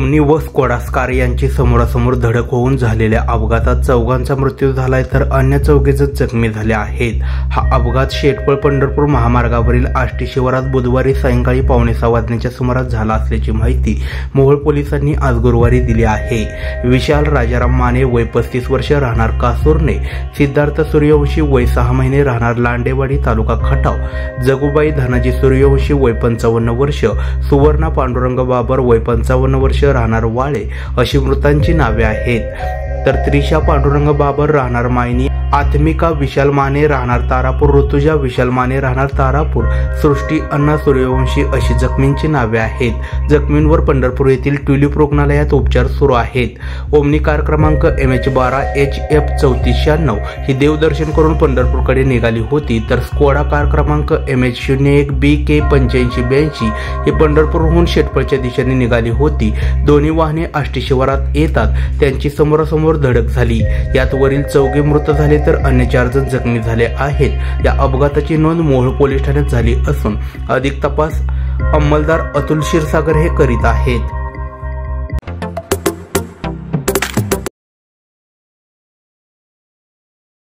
Omni व Skoda scar यांची समोरासमोर धडक होऊन झालेल्या अपघातात चौघांचा मृत्यू झालाय तर अन्य 4 जण जखमी झाले आहेत। हा अपघात शेटपळ पंढरपूर महामार्गावरील आष्टी शिवारात बुधवारी सायंकाळी 5:15 वाजण्याच्या सुमारास झाला असल्याची माहिती मोहोळ पोलिसांनी आज गुरुवारी दिली आहे। विशाल राजाराम माने वय 35 वर्ष राहणार कासुर्णे, सिद्धार्थ सूर्यवंशी वय 6 महिने राहणार लांडेवाडी तालुका खटाव, जगुबाई धनाजी सूर्यवंशी वय 55 वर्ष, सुवर्णा पांडुरंग बाबर वय 55 वर्ष राहणार वाळे अशी मृतांची नावे आहेत। तर त्रिशा पांडुरंग बाबर राहणार मायनी, आत्मिका विशाल माने राहणार तारापूर, ऋतुजा विशाल माने राहणार तारापूर, सृष्टी अण्णा सूर्यवंशी अशी जखमींची नावे आहेत। जखमींवर पंढरपूर येथील ट्युलिप रुग्णालयात उपचार सुरू आहेत। ओमनी कार क्रमांक MH12 HF 3496 ही देवदर्शन करून पंढरपूरकडे निघाली होती, तर स्कोडा कार क्रमांक MH01 BK 8582 ही पंढरपूरहून शेटपळच्या दिशेने निघाली होती। दोन्ही वाहने आष्टी शिवारात येतात त्यांची समोरासमोर धडक झाली। यात वरील 4 मृत झाले तर अन्य 4 जण जखमी झाले आहेत। या अपघाताची नोंद मोहोळ पोलीस ठाण्यात झाली असून अधिक तपास अंमलदार अतुल क्षीरसागर हे करीत आहेत।